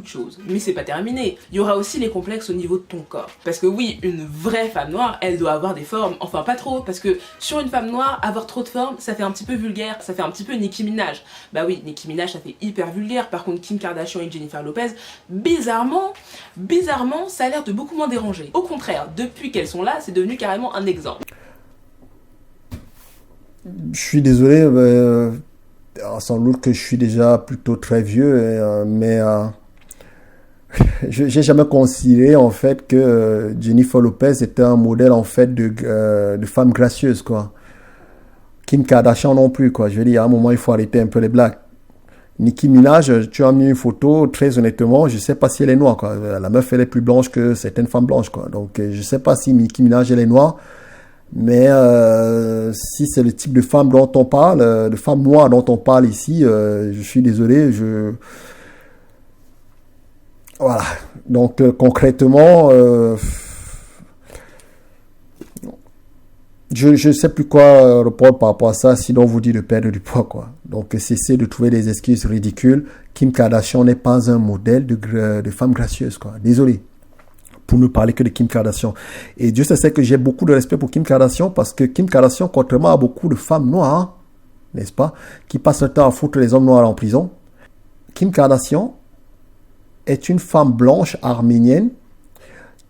de choses. Mais c'est pas terminé. Il y aura aussi les complexes au niveau de ton corps. Parce que oui, une vraie femme noire, elle doit avoir des formes. Enfin, pas trop, parce que sur une femme noire, avoir trop de formes, ça fait un petit peu vulgaire, ça fait un petit peu Nicki Minaj. Bah oui, Nicki Minaj, ça fait hyper vulgaire. Par contre, Kim Kardashian et Jennifer Lopez, bizarrement, ça a l'air de beaucoup moins déranger. Au contraire, depuis qu'elles sont là, c'est devenu carrément un exemple. Je suis désolé, sans doute que je suis déjà plutôt très vieux, mais j'ai jamais considéré en fait que Jennifer Lopez était un modèle en fait de femme gracieuse, quoi. Kim Kardashian non plus, quoi. Je veux dire, à un moment il faut arrêter un peu les blagues. Nicki Minaj, tu as mis une photo, très honnêtement, je sais pas si elle est noire, quoi. La meuf elle est plus blanche que certaines femmes blanches, quoi. Donc je sais pas si Nicki Minaj elle est noire. Mais si c'est le type de femme dont on parle, de femme noire dont on parle ici, je suis désolé, voilà. Donc concrètement, je ne sais plus quoi répondre par rapport à ça, sinon vous dit de perdre du poids, quoi. Donc cessez de trouver des excuses ridicules. Kim Kardashian n'est pas un modèle de femme gracieuse, quoi. Désolé. Pour ne parler que de Kim Kardashian. Et Dieu sait que j'ai beaucoup de respect pour Kim Kardashian parce que Kim Kardashian, contrairement à beaucoup de femmes noires, n'est-ce pas, qui passent le temps à foutre les hommes noirs en prison, Kim Kardashian est une femme blanche arménienne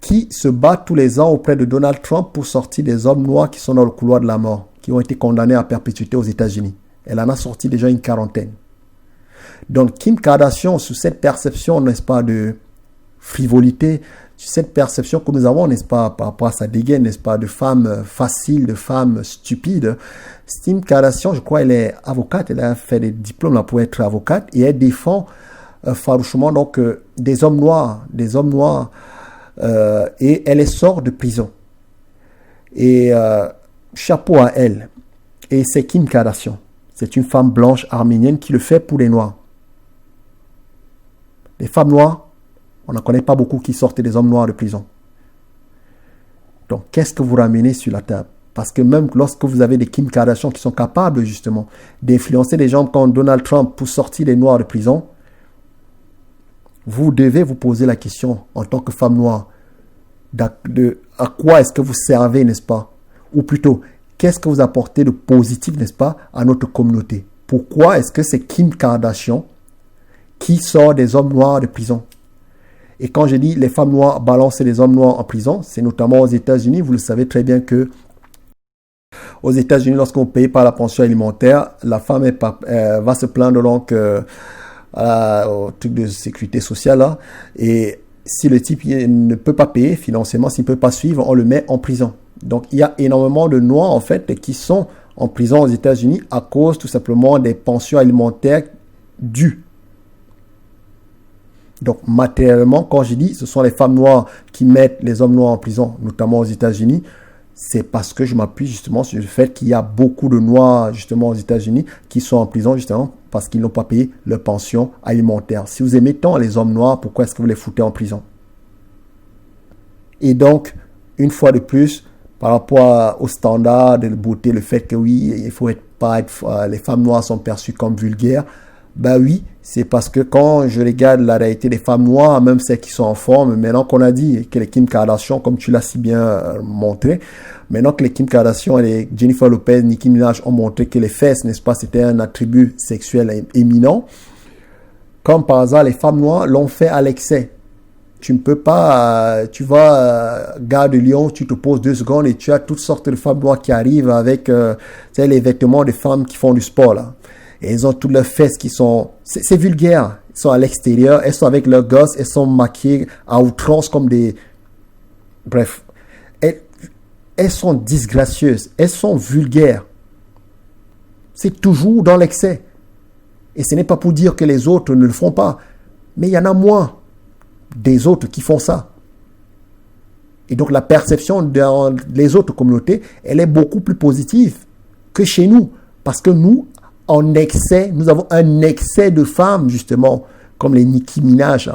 qui se bat tous les ans auprès de Donald Trump pour sortir des hommes noirs qui sont dans le couloir de la mort, qui ont été condamnés à perpétuité aux États-Unis. Elle en a sorti déjà une quarantaine. Donc Kim Kardashian, sous cette perception, n'est-ce pas, de frivolité, cette perception que nous avons, n'est-ce pas, par rapport à sa dégaine, n'est-ce pas, de femme facile, de femme stupide. Kim Kardashian, je crois, elle est avocate, elle a fait des diplômes là pour être avocate et elle défend farouchement donc des hommes noirs, et elle les sort de prison. Et chapeau à elle. Et c'est Kim Kardashian. C'est une femme blanche arménienne qui le fait pour les noirs. Les femmes noires, on n'en connaît pas beaucoup qui sortent des hommes noirs de prison. Donc, qu'est-ce que vous ramenez sur la table? Parce que même lorsque vous avez des Kim Kardashian qui sont capables, justement, d'influencer des gens comme Donald Trump pour sortir les noirs de prison, vous devez vous poser la question, en tant que femme noire, à quoi est-ce que vous servez, n'est-ce pas? Ou plutôt, qu'est-ce que vous apportez de positif, n'est-ce pas, à notre communauté? Pourquoi est-ce que c'est Kim Kardashian qui sort des hommes noirs de prison? Et quand je dis les femmes noires balancent les hommes noirs en prison, c'est notamment aux États-Unis. Vous le savez très bien que aux États-Unis, lorsqu'on paye pas la pension alimentaire, la femme va se plaindre donc au truc de sécurité sociale là. Et si le type ne peut pas payer financièrement, s'il ne peut pas suivre, on le met en prison. Donc il y a énormément de noirs en fait qui sont en prison aux États-Unis à cause tout simplement des pensions alimentaires dues. Donc, matériellement, quand je dis ce sont les femmes noires qui mettent les hommes noirs en prison, notamment aux États-Unis, c'est parce que je m'appuie justement sur le fait qu'il y a beaucoup de noirs, justement, aux États-Unis qui sont en prison, justement, parce qu'ils n'ont pas payé leur pension alimentaire. Si vous aimez tant les hommes noirs, pourquoi est-ce que vous les foutez en prison? Et donc, une fois de plus, par rapport au standard de beauté, le fait que oui, il faut les femmes noires sont perçues comme vulgaires, ben oui, c'est parce que quand je regarde la réalité des femmes noires, même celles qui sont en forme, maintenant qu'on a dit que les Kim Kardashian, comme tu l'as si bien montré, maintenant que les Kim Kardashian et les Jennifer Lopez, Nicki Minaj ont montré que les fesses, n'est-ce pas, c'était un attribut sexuel éminent, comme par hasard, les femmes noires l'ont fait à l'excès. Tu ne peux pas, tu vas Gare de Lyon, tu te poses 2 secondes et tu as toutes sortes de femmes noires qui arrivent avec les vêtements des femmes qui font du sport là. Et elles ont toutes leurs fesses qui sont... C'est vulgaire. Elles sont à l'extérieur, elles sont avec leurs gosses, elles sont maquillées à outrance comme des... Bref. Elles sont disgracieuses. Elles sont vulgaires. C'est toujours dans l'excès. Et ce n'est pas pour dire que les autres ne le font pas. Mais il y en a moins des autres qui font ça. Et donc la perception dans les autres communautés, elle est beaucoup plus positive que chez nous. Parce que nous... en excès, nous avons un excès de femmes, justement, comme les Nicki Minaj.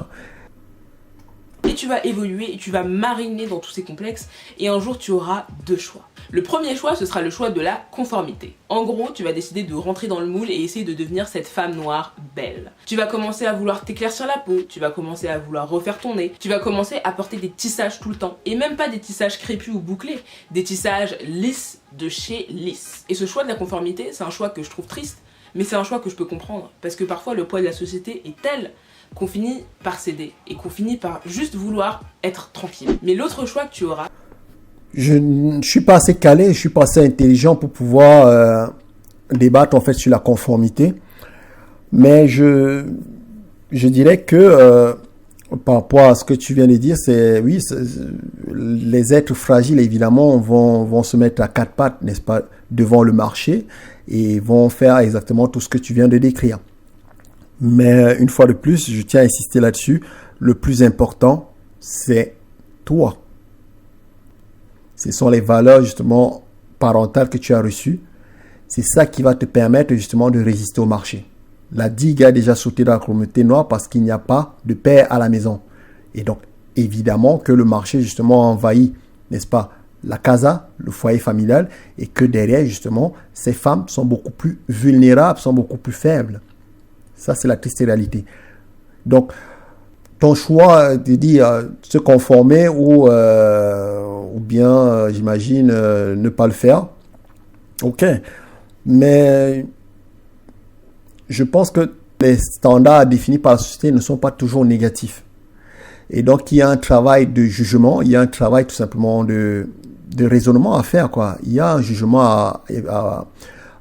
et tu vas évoluer et tu vas mariner dans tous ces complexes et un jour tu auras deux choix. Le premier choix, ce sera le choix de la conformité. En gros, tu vas décider de rentrer dans le moule et essayer de devenir cette femme noire belle. Tu vas commencer à vouloir t'éclaircir la peau, tu vas commencer à vouloir refaire ton nez, tu vas commencer à porter des tissages tout le temps. Et même pas des tissages crépus ou bouclés, des tissages lisses de chez Lisse. Et ce choix de la conformité, c'est un choix que je trouve triste, mais c'est un choix que je peux comprendre. Parce que parfois, le poids de la société est tel qu'on finit par céder et qu'on finit par juste vouloir être tranquille. Mais l'autre choix que tu auras... Je ne suis pas assez calé, je suis pas assez intelligent pour pouvoir débattre en fait sur la conformité. Mais je dirais que par rapport à ce que tu viens de dire, les êtres fragiles évidemment vont se mettre à quatre pattes, n'est-ce pas, devant le marché et vont faire exactement tout ce que tu viens de décrire. Mais une fois de plus, je tiens à insister là-dessus, le plus important, c'est toi. Ce sont les valeurs justement parentales que tu as reçues. C'est ça qui va te permettre justement de résister au marché. La digue a déjà sauté dans la communauté noire parce qu'il n'y a pas de père à la maison. Et donc, évidemment que le marché justement envahit, n'est-ce pas, la casa, le foyer familial, et que derrière justement, ces femmes sont beaucoup plus vulnérables, sont beaucoup plus faibles. Ça, c'est la triste réalité. Donc, ton choix de dire se conformer ou bien, j'imagine, ne pas le faire. Ok. Mais je pense que les standards définis par la société ne sont pas toujours négatifs. Et donc, il y a un travail de jugement, il y a un travail tout simplement de raisonnement à faire, quoi. Il y a un jugement à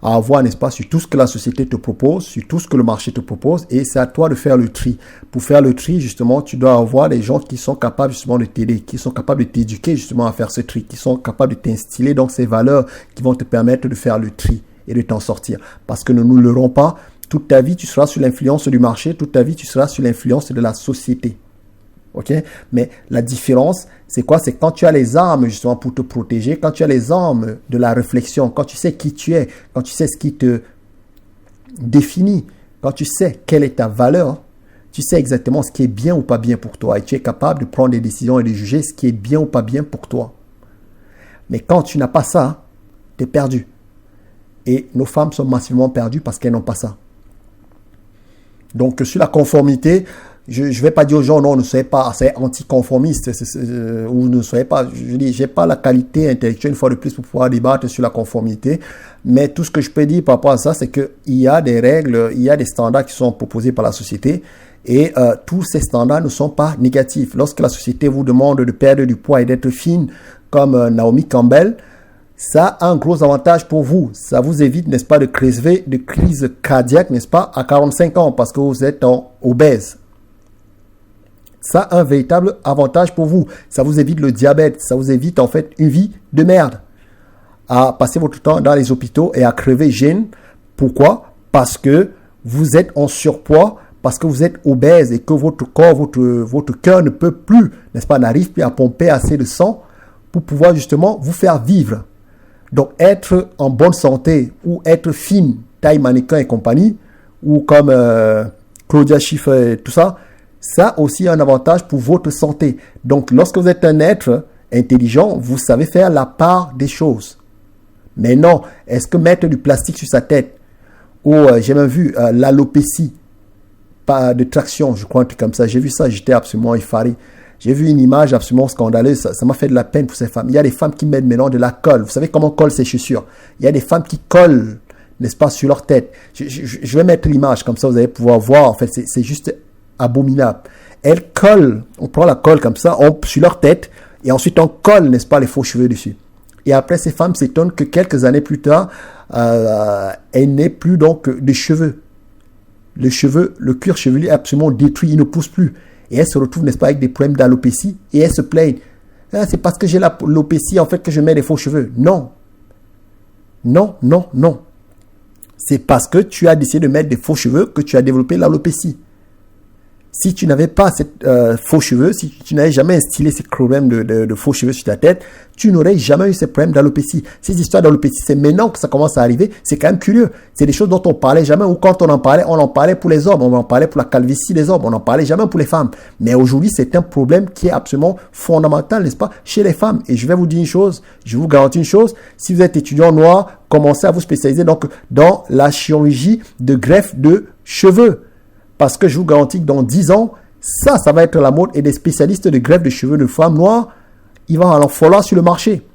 avoir, n'est-ce pas, sur tout ce que la société te propose, sur tout ce que le marché te propose, et c'est à toi de faire le tri. Pour faire le tri, justement, tu dois avoir des gens qui sont capables, justement, de t'aider, qui sont capables de t'éduquer, justement, à faire ce tri, qui sont capables de t'instiller, donc, ces valeurs qui vont te permettre de faire le tri et de t'en sortir. Parce que ne nous leurrons pas, toute ta vie, tu seras sous l'influence du marché, toute ta vie, tu seras sous l'influence de la société. Ok? Mais la différence, c'est quoi? C'est quand tu as les armes justement pour te protéger, quand tu as les armes de la réflexion, quand tu sais qui tu es, quand tu sais ce qui te définit, quand tu sais quelle est ta valeur, tu sais exactement ce qui est bien ou pas bien pour toi et tu es capable de prendre des décisions et de juger ce qui est bien ou pas bien pour toi. Mais quand tu n'as pas ça, tu es perdu. Et nos femmes sont massivement perdues parce qu'elles n'ont pas ça. Donc sur la conformité, je ne vais pas dire aux gens, non, ne soyez pas assez anticonformistes, ou ne soyez pas, je dis, j'ai pas la qualité intellectuelle, une fois de plus, pour pouvoir débattre sur la conformité, mais tout ce que je peux dire par rapport à ça, c'est qu'il y a des règles, il y a des standards qui sont proposés par la société, et tous ces standards ne sont pas négatifs. Lorsque la société vous demande de perdre du poids et d'être fine, comme Naomi Campbell, ça a un gros avantage pour vous. Ça vous évite, n'est-ce pas, de crise cardiaque, n'est-ce pas, à 45 ans, parce que vous êtes obèse. Ça a un véritable avantage pour vous. Ça vous évite le diabète. Ça vous évite en fait une vie de merde. À passer votre temps dans les hôpitaux et à crever jeune. Pourquoi? Parce que vous êtes en surpoids, parce que vous êtes obèse et que votre corps, votre cœur ne peut plus, n'est-ce pas, n'arrive plus à pomper assez de sang pour pouvoir justement vous faire vivre. Donc être en bonne santé ou être fine, taille mannequin et compagnie, ou comme Claudia Schiffer et tout ça, ça aussi a un avantage pour votre santé. Donc, lorsque vous êtes un être intelligent, vous savez faire la part des choses. Mais non, est-ce que mettre du plastique sur sa tête, ou j'ai même vu l'alopécie, pas de traction, je crois, un truc comme ça. J'ai vu ça, j'étais absolument effaré. J'ai vu une image absolument scandaleuse, ça m'a fait de la peine pour ces femmes. Il y a des femmes qui mettent maintenant de la colle. Vous savez comment on colle ces chaussures? Il y a des femmes qui collent, n'est-ce pas, sur leur tête. Je vais mettre l'image, comme ça vous allez pouvoir voir. En fait, c'est juste abominable. Elles collent, on prend la colle comme ça, sur leur tête, et ensuite on colle, n'est-ce pas, les faux cheveux dessus. Et après, ces femmes s'étonnent que quelques années plus tard, elles n'aient plus donc de cheveux. Le cuir chevelu est absolument détruit, il ne pousse plus. Et elles se retrouvent, n'est-ce pas, avec des problèmes d'alopécie, et elles se plaignent. Ah, c'est parce que j'ai l'alopécie, en fait, que je mets des faux cheveux. Non. Non, non, non. C'est parce que tu as décidé de mettre des faux cheveux que tu as développé l'alopécie. Si tu n'avais pas cette faux cheveux, si tu n'avais jamais instillé ces problèmes de faux cheveux sur ta tête, tu n'aurais jamais eu ces problèmes d'alopécie. Ces histoires d'alopécie, c'est maintenant que ça commence à arriver. C'est quand même curieux. C'est des choses dont on parlait jamais, ou quand on en parlait pour les hommes, on en parlait pour la calvitie des hommes, on n'en parlait jamais pour les femmes. Mais aujourd'hui, c'est un problème qui est absolument fondamental, n'est-ce pas, chez les femmes. Et je vais vous dire une chose, je vous garantis une chose, si vous êtes étudiant noir, commencez à vous spécialiser donc dans la chirurgie de greffe de cheveux. Parce que je vous garantis que dans 10 ans, ça va être la mode. Et des spécialistes de greffe de cheveux de femmes noires, il va en falloir sur le marché.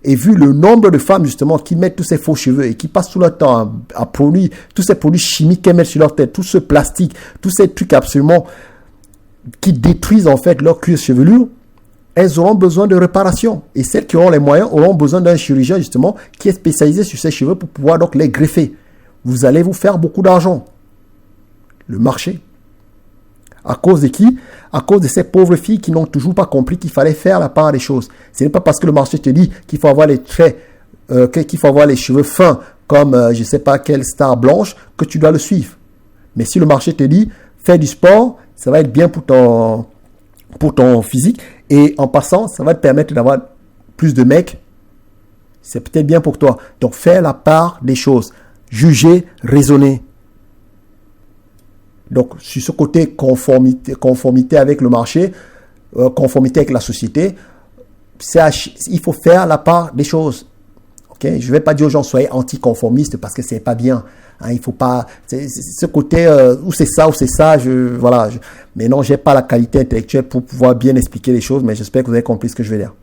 Et vu le nombre de femmes justement qui mettent tous ces faux cheveux et qui passent tout leur temps à produire tous ces produits chimiques qu'elles mettent sur leur tête, tout ce plastique, tous ces trucs absolument qui détruisent en fait leur cuir chevelu, elles auront besoin de réparation. Et celles qui auront les moyens auront besoin d'un chirurgien justement qui est spécialisé sur ces cheveux pour pouvoir donc les greffer. Vous allez vous faire beaucoup d'argent. Le marché. À cause de qui? À cause de ces pauvres filles qui n'ont toujours pas compris qu'il fallait faire la part des choses. Ce n'est pas parce que le marché te dit qu'il faut avoir les traits, qu'il faut avoir les cheveux fins comme je ne sais pas quelle star blanche que tu dois le suivre. Mais si le marché te dit fais du sport, ça va être bien pour ton physique et en passant, ça va te permettre d'avoir plus de mecs. C'est peut-être bien pour toi. Donc fais la part des choses. Juger, raisonner. Donc, sur ce côté conformité avec le marché, conformité avec la société, il faut faire la part des choses. Okay? Je ne vais pas dire aux gens soyez anticonformistes parce que c'est pas bien. Hein, il faut pas. Ce côté où c'est ça, voilà. Mais non, j'ai pas la qualité intellectuelle pour pouvoir bien expliquer les choses, mais j'espère que vous avez compris ce que je vais dire.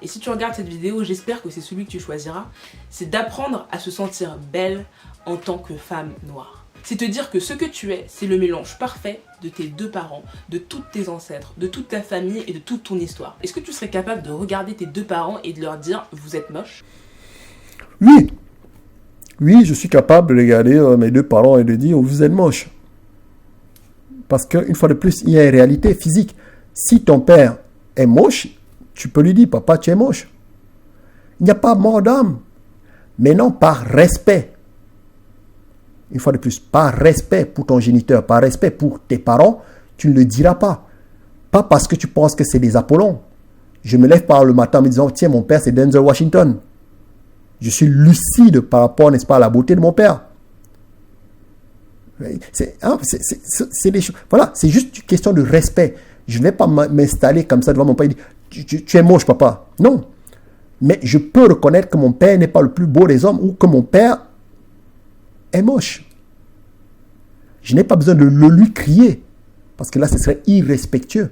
Et si tu regardes cette vidéo, j'espère que c'est celui que tu choisiras. C'est d'apprendre à se sentir belle en tant que femme noire. C'est te dire que ce que tu es, c'est le mélange parfait de tes deux parents, de toutes tes ancêtres, de toute ta famille et de toute ton histoire. Est-ce que tu serais capable de regarder tes deux parents et de leur dire « vous êtes moche » ? Oui. Oui, je suis capable de regarder mes deux parents et de dire « vous êtes moche ». Parce qu'une fois de plus, il y a une réalité physique. Si ton père est moche, tu peux lui dire « papa, tu es moche ». Il n'y a pas mort d'âme. Mais non, par respect. Une fois de plus, par respect pour ton géniteur, par respect pour tes parents, tu ne le diras pas. Pas parce que tu penses que c'est des Apollons. Je me lève pas le matin en me disant, tiens, mon père c'est Denzel Washington. Je suis lucide par rapport, n'est-ce pas, à la beauté de mon père. C'est des choses. Voilà, c'est juste une question de respect. Je ne vais pas m'installer comme ça devant mon père et dire, tu es moche, papa. Non. Mais je peux reconnaître que mon père n'est pas le plus beau des hommes ou que mon père est moche. Je n'ai pas besoin de le lui crier parce que là, ce serait irrespectueux.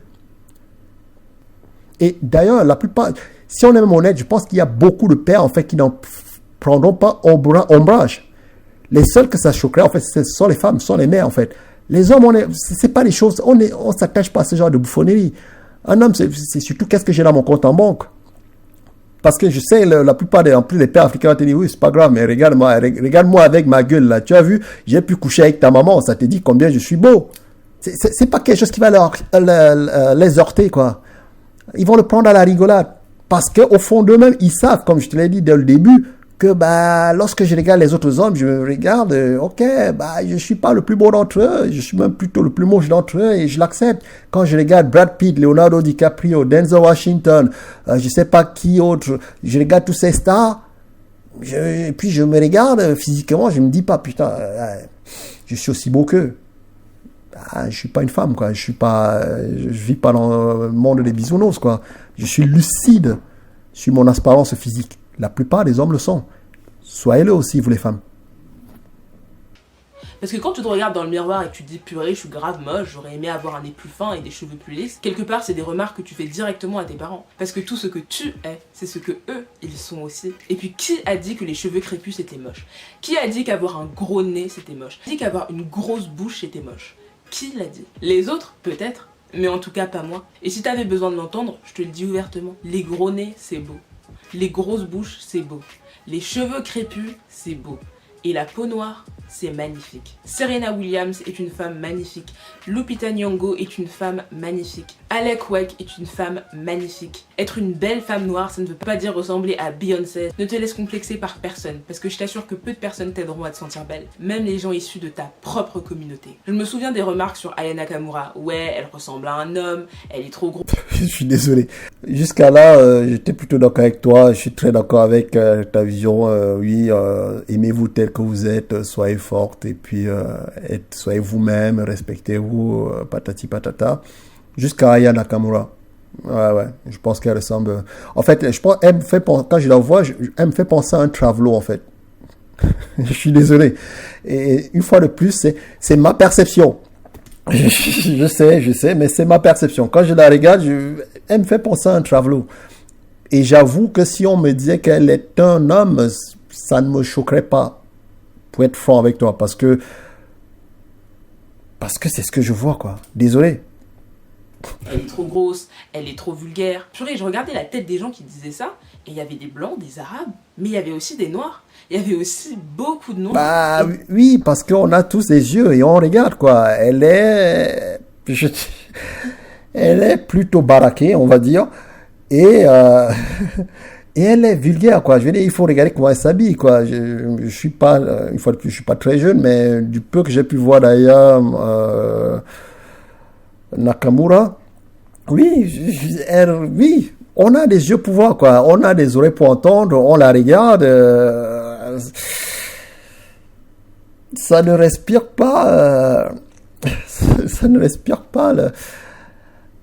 Et d'ailleurs, la plupart, si on est même honnête, je pense qu'il y a beaucoup de pères en fait qui n'en prendront pas ombrage. Les seuls que ça choquerait, en fait, ce sont les femmes, ce sont les mères en fait. Les hommes, c'est pas des choses, on s'attache pas à ce genre de bouffonnerie. Un homme, c'est surtout qu'est-ce que j'ai dans mon compte en banque. Parce que je sais, la plupart en plus, les pères africains vont te dire, oui, c'est pas grave, mais regarde-moi avec ma gueule, là. Tu as vu, j'ai pu coucher avec ta maman, ça te dit combien je suis beau. C'est pas quelque chose qui va les heurter, quoi. Ils vont le prendre à la rigolade. Parce qu'au fond d'eux-mêmes, ils savent, comme je te l'ai dit dès le début, que lorsque je regarde les autres hommes, je me regarde, je suis pas le plus beau d'entre eux, je suis même plutôt le plus moche d'entre eux et je l'accepte. Quand je regarde Brad Pitt, Leonardo DiCaprio, Denzel Washington, je sais pas qui autre, je regarde tous ces stars, et puis je me regarde physiquement, je me dis pas putain, je suis aussi beau qu'eux. Je suis pas une femme, quoi. Je vis pas dans le monde des bisounours, quoi. Je suis lucide sur mon apparence physique. La plupart des hommes le sont. Soyez-le aussi, vous les femmes. Parce que quand tu te regardes dans le miroir et que tu te dis purée, je suis grave moche, j'aurais aimé avoir un nez plus fin et des cheveux plus lisses, quelque part c'est des remarques que tu fais directement à tes parents. Parce que tout ce que tu es, c'est ce que eux, ils sont aussi. Et puis qui a dit que les cheveux crépus c'était moche? Qui a dit qu'avoir un gros nez c'était moche? Qui a dit qu'avoir une grosse bouche c'était moche? Qui l'a dit? Les autres, peut-être, mais en tout cas pas moi. Et si t'avais besoin de l'entendre, je te le dis ouvertement. Les gros nez, c'est beau. Les grosses bouches, c'est beau. Les cheveux crépus, c'est beau. Et la peau noire, c'est magnifique. Serena Williams est une femme magnifique. Lupita Nyong'o est une femme magnifique. Alec Wek est une femme magnifique. Être une belle femme noire, ça ne veut pas dire ressembler à Beyoncé. Ne te laisse complexer par personne, parce que je t'assure que peu de personnes t'aideront à te sentir belle, même les gens issus de ta propre communauté. Je me souviens des remarques sur Aya Nakamura. Ouais, elle ressemble à un homme, elle est trop grosse. Je suis désolé. Jusqu'à là, j'étais plutôt d'accord avec toi. Je suis très d'accord avec ta vision. Oui, aimez-vous tel que vous êtes, soyez forte et puis soyez vous-même, respectez-vous, patati patata. Jusqu'à Aya Nakamura. Ouais. Je pense qu'elle ressemble. En fait, je pense, elle me fait penser, quand je la vois, elle me fait penser à un Travelo, en fait. Je suis désolé. Et une fois de plus, c'est ma perception. Je sais, mais c'est ma perception. Quand je la regarde, elle me fait penser à un Travelo. Et j'avoue que si on me disait qu'elle est un homme, ça ne me choquerait pas. Pour être franc avec toi, parce que c'est ce que je vois, quoi. Désolé. Elle est trop grosse, elle est trop vulgaire. Purée, je regardais la tête des gens qui disaient ça, et il y avait des blancs, des arabes, mais il y avait aussi des noirs. Il y avait aussi beaucoup de noirs. Bah oui, parce qu'on a tous des yeux et on regarde, quoi. Elle est plutôt baraquée, on va dire, et et elle est vulgaire, quoi. Je veux dire, il faut regarder comment elle s'habille, quoi. Je suis pas, une fois de plus, je suis pas très jeune, mais du peu que j'ai pu voir d'ailleurs, Nakamura, oui, oui, on a des yeux pour voir, quoi. On a des oreilles pour entendre, on la regarde. Ça ne respire pas. Ça ne respire pas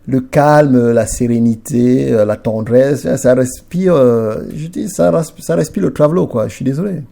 le calme, la sérénité, la tendresse. Ça respire. Je dis, ça respire le Travelo, quoi. Je suis désolé.